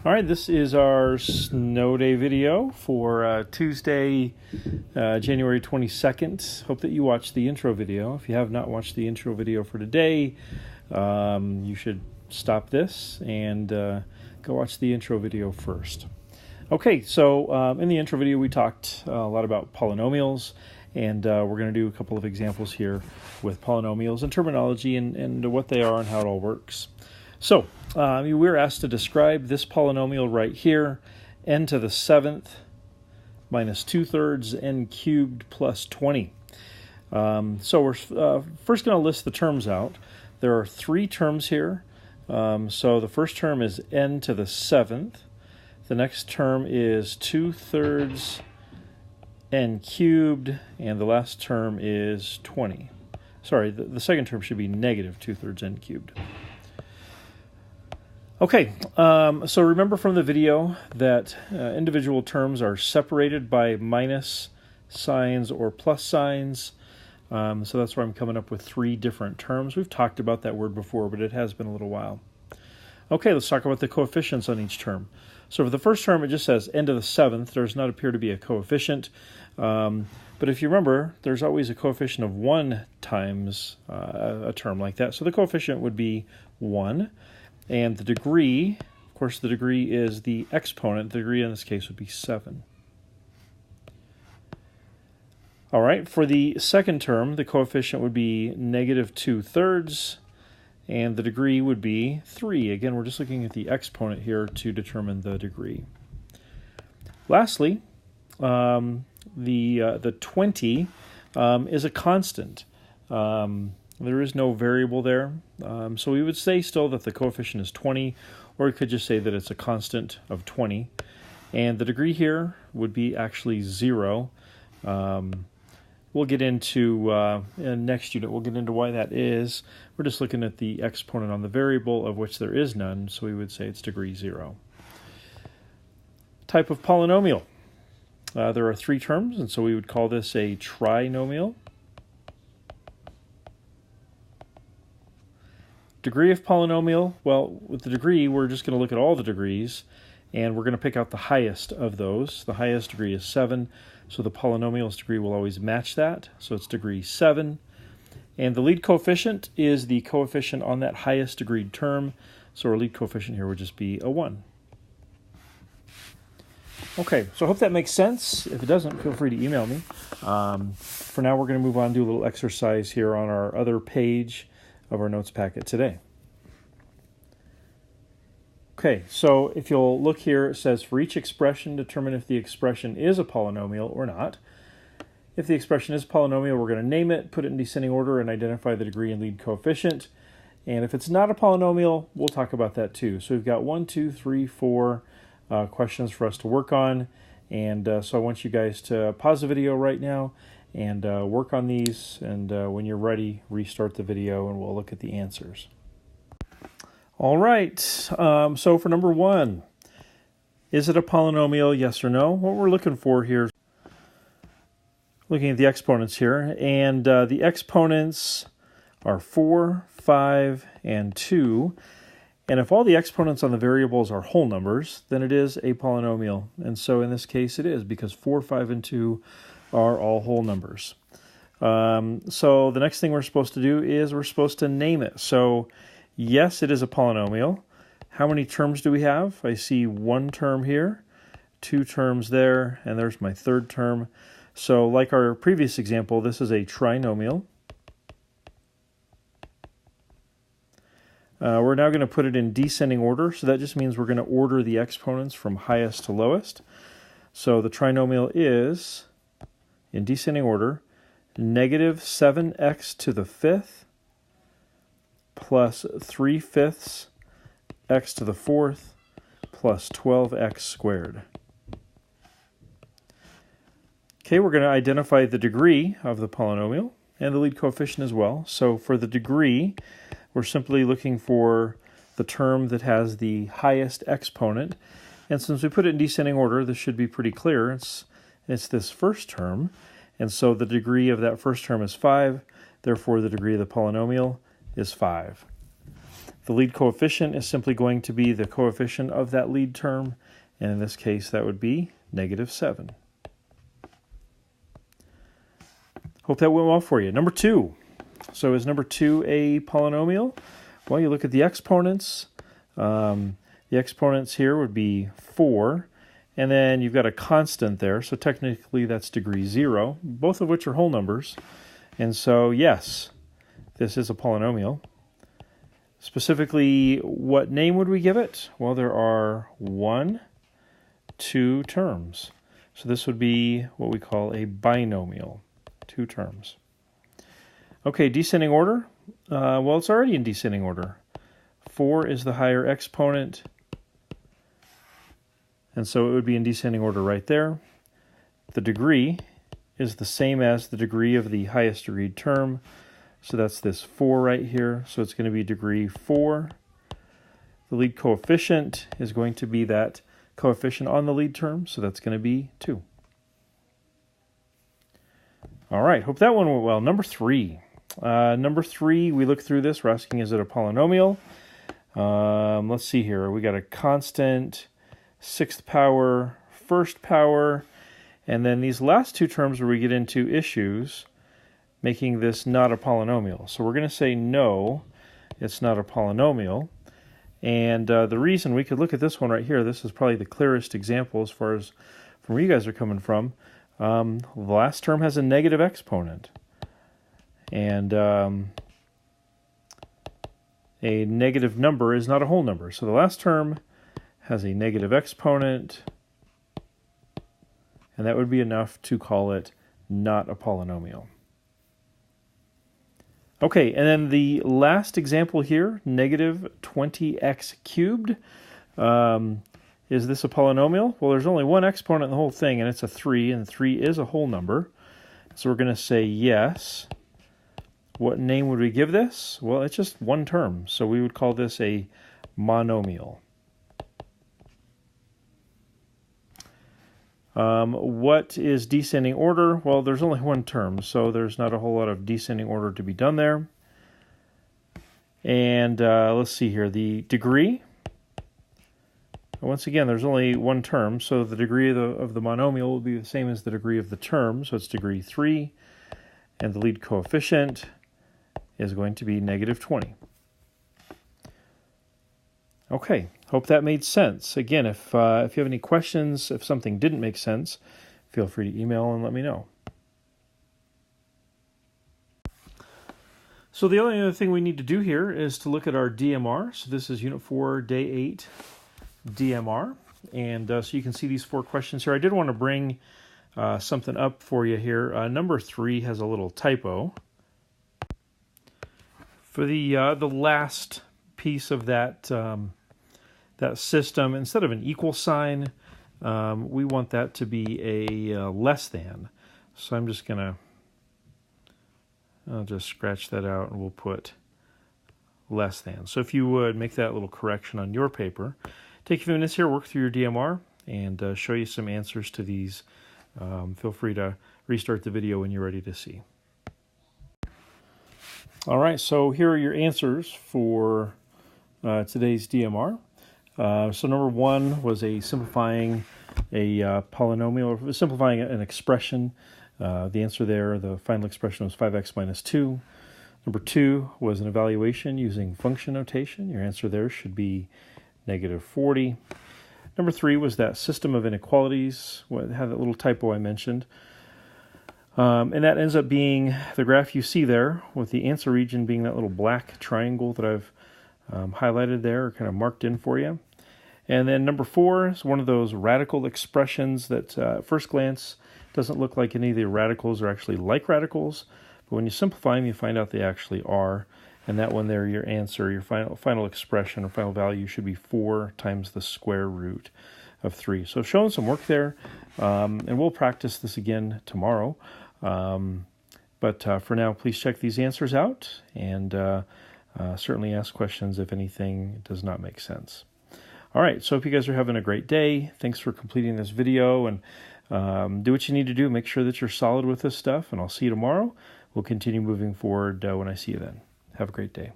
All right, this is our snow day video for Tuesday, January 22nd. Hope that you watched the intro video. If you have not watched the intro video for today, you should stop this and go watch the intro video first. Okay, so in the intro video we talked a lot about polynomials, and we're going to do a couple of examples here with polynomials and terminology and what they are and how it all works. So we were asked to describe this polynomial right here, n to the 7th minus 2/3 n cubed plus 20. So we're first going to list the terms out. There are three terms here. So the first term is n to the 7th. The next term is 2/3 n cubed, and the last term is 20. Sorry, the second term should be negative 2/3 n cubed. Okay, so remember from the video that individual terms are separated by minus signs or plus signs. So that's why I'm coming up with three different terms. We've talked about that word before, but it has been a little while. Okay, let's talk about the coefficients on each term. So for the first term, it just says n to the 7th. There does not appear to be a coefficient. But if you remember, there's always a coefficient of 1 times a term like that. So the coefficient would be 1. And the degree, of course, the degree is the exponent. The degree in this case would be 7. All right, for the second term, the coefficient would be negative 2/3, and the degree would be 3. Again, we're just looking at the exponent here to determine the degree. Lastly, the 20 is a constant. There is no variable there, so we would say still that the coefficient is 20, or we could just say that it's a constant of 20. And the degree here would be actually 0. We'll get into, in next unit, we'll get into why that is. We're just looking at the exponent on the variable, of which there is none, so we would say it's degree 0. Type of polynomial. There are three terms, and so we would call this a trinomial. Degree of polynomial, well, with the degree, we're just going to look at all the degrees, and we're going to pick out the highest of those. The highest degree is 7, so the polynomial's degree will always match that, so it's degree 7. And the lead coefficient is the coefficient on that highest degree term, so our lead coefficient here would just be a 1. Okay, so I hope that makes sense. If it doesn't, feel free to email me. For now, we're going to move on and do a little exercise here on our other page of our notes packet today. Okay, so if you'll look here, it says for each expression, determine if the expression is a polynomial or not. If the expression is a polynomial, we're going to name it, put it in descending order, and identify the degree and lead coefficient. And if it's not a polynomial, we'll talk about that too. So we've got 1, 2, 3, 4 questions for us to work on. And so I want you guys to pause the video right now and work on these, and when you're ready, restart the video and we'll look at the answers. All right, so for number 1, is it a polynomial, yes or no? What we're looking for here is looking at the exponents here, and the exponents are 4, 5, and 2. And if all the exponents on the variables are whole numbers, then it is a polynomial. And so in this case it is, because 4, 5, and 2 are all whole numbers. So the next thing we're supposed to do is we're supposed to name it. So yes, it is a polynomial. How many terms do we have? I see 1 term here, 2 terms there, and there's my third term. So like our previous example, this is a trinomial. We're now going to put it in descending order, so that just means we're going to order the exponents from highest to lowest. So the trinomial is, in descending order, negative 7x to the 5th plus 3/5 x to the 4th plus 12x squared. Okay, we're going to identify the degree of the polynomial and the lead coefficient as well. So for the degree, we're simply looking for the term that has the highest exponent. And since we put it in descending order, this should be pretty clear. It's this first term. And so the degree of that first term is 5. Therefore, the degree of the polynomial is 5. The lead coefficient is simply going to be the coefficient of that lead term, and in this case that would be -7. Hope that went well for you. Number 2. So is number 2 a polynomial? Well, you look at the exponents. The exponents here would be 4, and then you've got a constant there, so technically that's degree 0, both of which are whole numbers. And so, yes, this is a polynomial. Specifically, what name would we give it? Well, there are 1, 2 terms. So this would be what we call a binomial, 2 terms. Okay, descending order. Well, it's already in descending order. 4 is the higher exponent, and so it would be in descending order right there. The degree is the same as the degree of the highest degree term, so that's this 4 right here, so it's going to be degree 4. The lead coefficient is going to be that coefficient on the lead term, so that's going to be 2. All right, hope that one went well. Number 3. Number 3, we look through this. We're asking, is it a polynomial? Let's see here. We got a constant, 6th power, 1st power, and then these last 2 terms where we get into issues, making this not a polynomial. So we're going to say no, it's not a polynomial. And the reason, we could look at this one right here. This is probably the clearest example as far as from where you guys are coming from. The last term has a negative exponent. And a negative number is not a whole number. So the last term has a negative exponent, and that would be enough to call it not a polynomial. Okay, and then the last example here, negative 20x cubed. Is this a polynomial? Well, there's only one exponent in the whole thing, and it's a 3, and 3 is a whole number. So we're going to say yes. What name would we give this? Well, it's just one term, so we would call this a monomial. What is descending order? Well, there's only one term, so there's not a whole lot of descending order to be done there. And let's see here, the degree. Once again, there's only one term, so the degree of the monomial will be the same as the degree of the term, so it's degree 3, and the lead coefficient is going to be -20. Okay, hope that made sense. Again, if you have any questions, if something didn't make sense, feel free to email and let me know. So the only other thing we need to do here is to look at our DMR. So this is Unit 4, Day 8 DMR. And so you can see these 4 questions here. I did want to bring something up for you here. Number 3 has a little typo. For the last piece of that that system, instead of an equal sign, we want that to be a less than. So I'm just gonna, I'll just scratch that out and we'll put less than. So if you would make that little correction on your paper, take a few minutes here, work through your DMR, and show you some answers to these. Feel free to restart the video when you're ready to see. All right, so here are your answers for today's DMR. So number 1 was simplifying a polynomial, or simplifying an expression. The answer there, the final expression, was 5x minus 2. Number 2 was an evaluation using function notation. Your answer there should be -40. Number 3 was that system of inequalities. It had that little typo I mentioned. And that ends up being the graph you see there, with the answer region being that little black triangle that I've highlighted there, kind of marked in for you. And then number 4 is one of those radical expressions that at first glance doesn't look like any of the radicals are actually like radicals, but when you simplify them, you find out they actually are. And that one there, your answer, your final expression or final value should be 4 times the square root of 3. So showing some work there, and we'll practice this again tomorrow. But for now, please check these answers out, and certainly ask questions if anything does not make sense. All right, so hope you guys are having a great day. Thanks for completing this video, and do what you need to do. Make sure that you're solid with this stuff, and I'll see you tomorrow. We'll continue moving forward when I see you then. Have a great day.